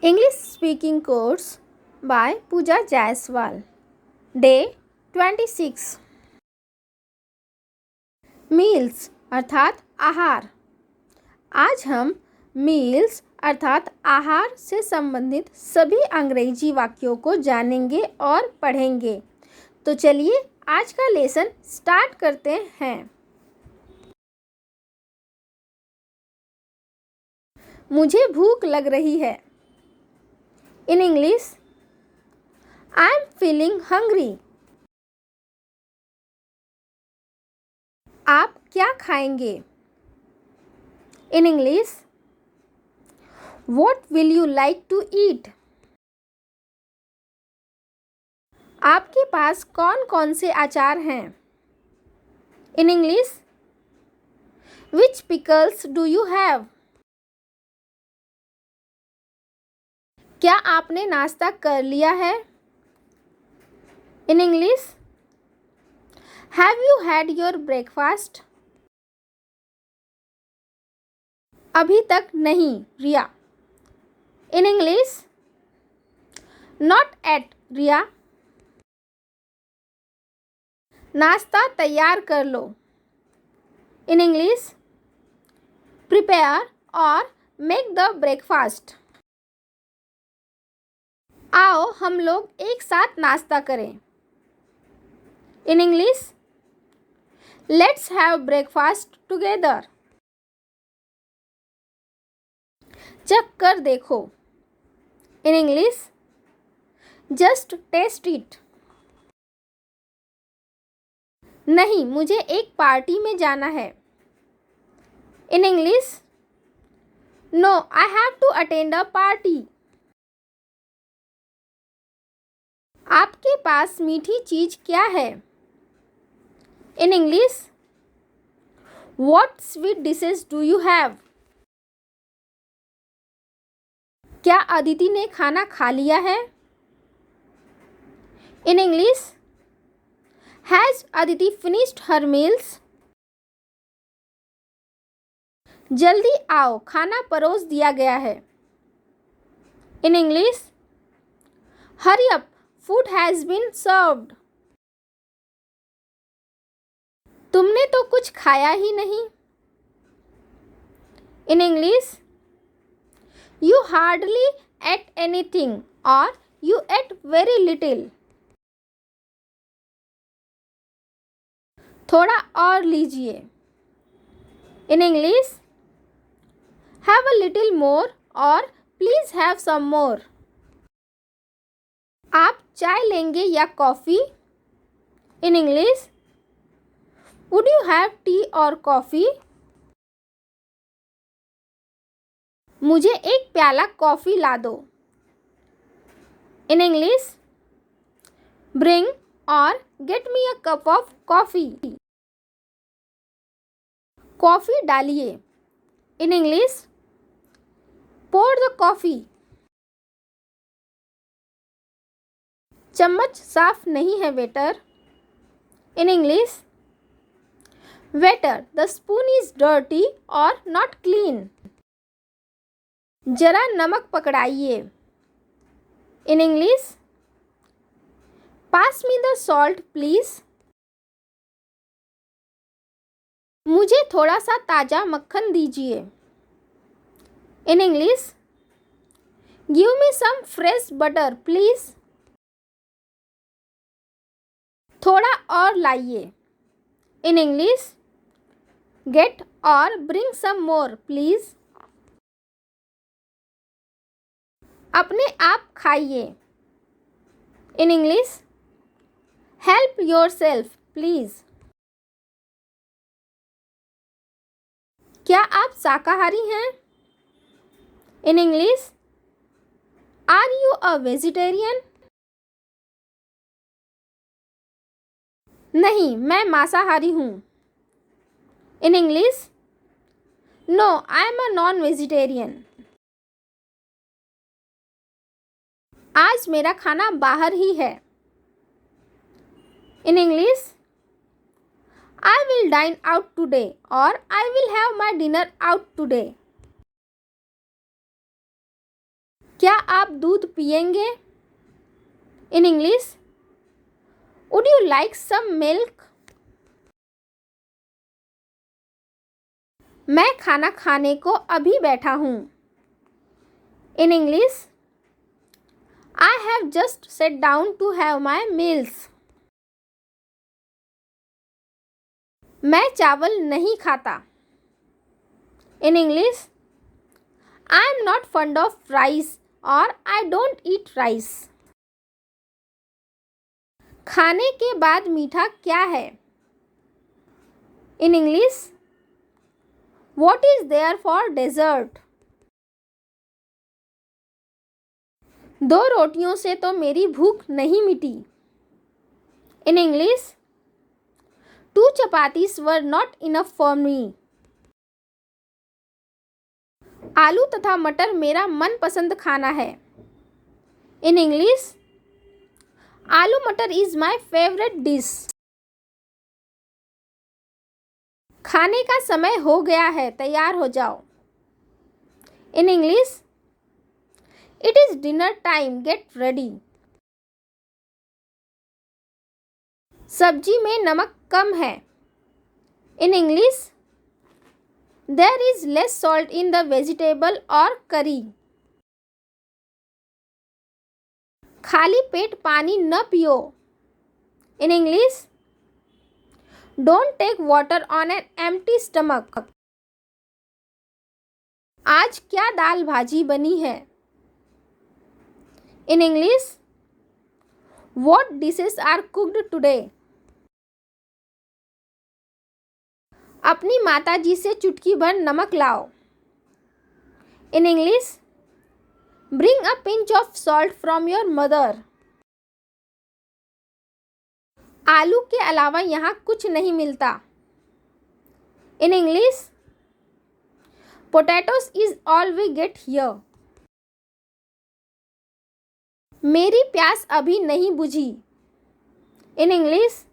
English speaking course by Pooja Jaiswal. Day 26. Meals अर्थात आहार। आज हम मील्स अर्थात आहार से संबंधित सभी अंग्रेजी वाक्यों को जानेंगे और पढ़ेंगे। तो चलिए आज का लेसन स्टार्ट करते हैं। मुझे भूख लग रही है। In English, I am feeling hungry. आप क्या खाएंगे? In English, what will you like to eat? आपके पास कौन कौन से अचार हैं? In English, which pickles do you have? क्या आपने नाश्ता कर लिया है? In English, have you had your breakfast? अभी तक नहीं, रिया। In English, not yet, रिया। नाश्ता तैयार कर लो। In English, prepare or make the breakfast. आओ हम लोग एक साथ नाश्ता करें। In English, let's have breakfast together. चख कर देखो। In English, just taste it. नहीं, मुझे एक पार्टी में जाना है। In English, no, I have to attend a party. आपके पास मीठी चीज क्या है? In English, what sweet dishes do you have? क्या अदिति ने खाना खा लिया है? In English, has Aditi finished her meals? जल्दी आओ, खाना परोस दिया गया है। In English, hurry up, food has been served. तुमने तो कुछ खाया ही नहीं। In English, you hardly ate anything or you ate very little. थोड़ा और लीजिए। In English, have a little more or please have some more. आप चाय लेंगे या coffee? In English, would you have tea or coffee? मुझे एक प्याला कॉफ़ी ला दो। In English, bring or get me a cup of coffee. Coffee डालिए। In English, pour the coffee. चम्मच साफ नहीं है waiter. In English, waiter, the spoon is dirty or not clean. जरा नमक पकड़ाइए। In English, pass me the salt please. मुझे थोड़ा सा ताज़ा मक्खन दीजिए। In English, give me some fresh butter please. थोड़ा और लाइए। In English, get or bring some more please. अपने आप खाइए। In English, help yourself please. क्या आप शाकाहारी हैं? In English, are you a vegetarian? नहीं, मैं मांसाहारी हूँ। In English, no, I am a non-vegetarian. आज मेरा खाना बाहर ही है। In English, I will dine out today or I will have my dinner out today. क्या आप दूध पिएंगे? In English, would you like some milk? मैं खाना खाने को अभी बैठा हूँ। In English, I have just set down to have my meals. मैं चावल नहीं खाता। In English, I am not fond of rice और आई डोंट ईट राइस। खाने के बाद मीठा क्या है? In English, what is there for dessert? दो रोटियों से तो मेरी भूख नहीं मिटी। In English, two chapatis were not enough for me. आलू तथा मटर मेरा मनपसंद खाना है। इन इंग्लिश, आलू मटर इज माई फेवरेट डिश। खाने का समय हो गया है, तैयार हो जाओ। In English, it is dinner time, get ready. सब्जी में नमक कम है। In English, there is less salt in the vegetable और करी। खाली पेट पानी न पियो। In English, don't take water on an empty stomach. आज क्या दाल भाजी बनी है? In English, what dishes are cooked today? अपनी माताजी से चुटकी भर नमक लाओ। In English, bring a pinch of salt from your mother. आलू के अलावा यहाँ कुछ नहीं मिलता। In English, potatoes is all we get here. मेरी प्यास अभी नहीं बुझी। In English,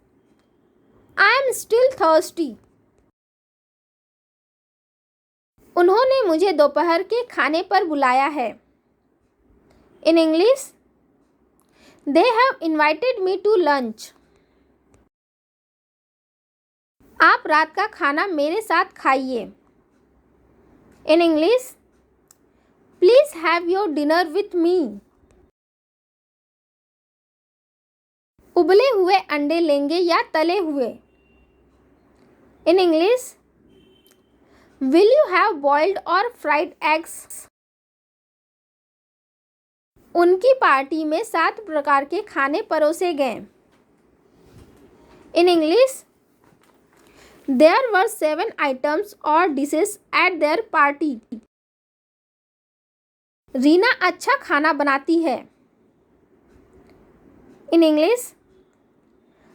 I am still thirsty. उन्होंने मुझे दोपहर के खाने पर बुलाया है। In English, they have invited me to lunch. आप रात का खाना मेरे साथ खाइए। In English, please have your dinner with me. उबले हुए अंडे लेंगे या तले हुए? In English, will you have boiled और फ्राइड एग्स? उनकी पार्टी में 7 प्रकार के खाने परोसे गए। In English, there were 7 items और dishes at their party. Reena अच्छा खाना बनाती है। In English,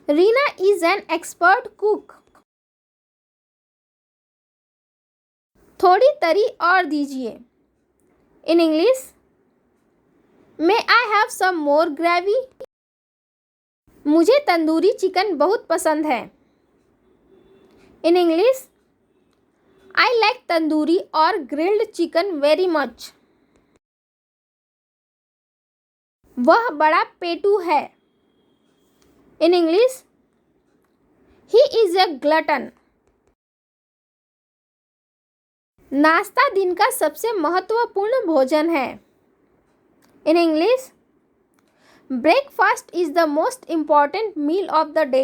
Reena is an expert cook. थोड़ी तरी और दीजिए। In English, may I have some more gravy? मुझे तंदूरी चिकन बहुत पसंद है। In English, I like tandoori और ग्रिल्ड चिकन वेरी मच। वह बड़ा पेटू है। In English, he is a glutton. नाश्ता दिन का सबसे महत्वपूर्ण भोजन है। In English, breakfast is the most important meal of the day.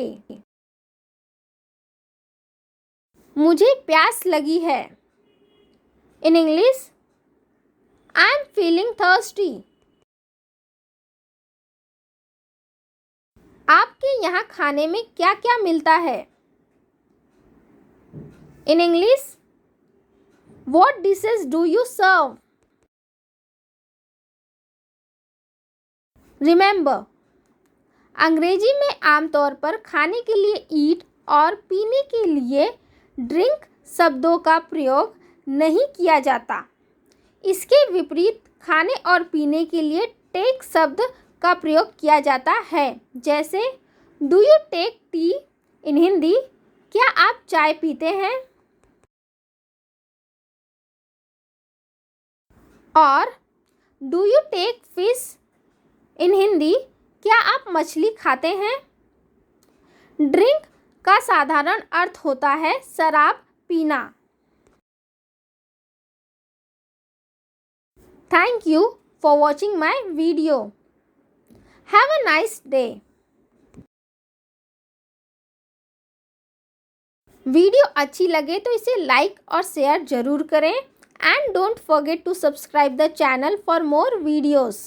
मुझे प्यास लगी है। In English, I am feeling thirsty. आपके यहाँ खाने में क्या क्या मिलता है? In English, what dishes do you serve? Remember, अंग्रेजी में आमतौर पर खाने के लिए ईट और पीने के लिए ड्रिंक शब्दों का प्रयोग नहीं किया जाता। इसके विपरीत खाने और पीने के लिए टेक शब्द का प्रयोग किया जाता है, जैसे do you take tea? In Hindi, क्या आप चाय पीते हैं? और do you take fish in Hindi, क्या आप मछली खाते हैं? ड्रिंक का साधारण अर्थ होता है शराब पीना। Thank you for watching my video. Have a nice day. Video अच्छी लगे तो इसे लाइक और शेयर ज़रूर करें and don't forget to subscribe the channel for more videos.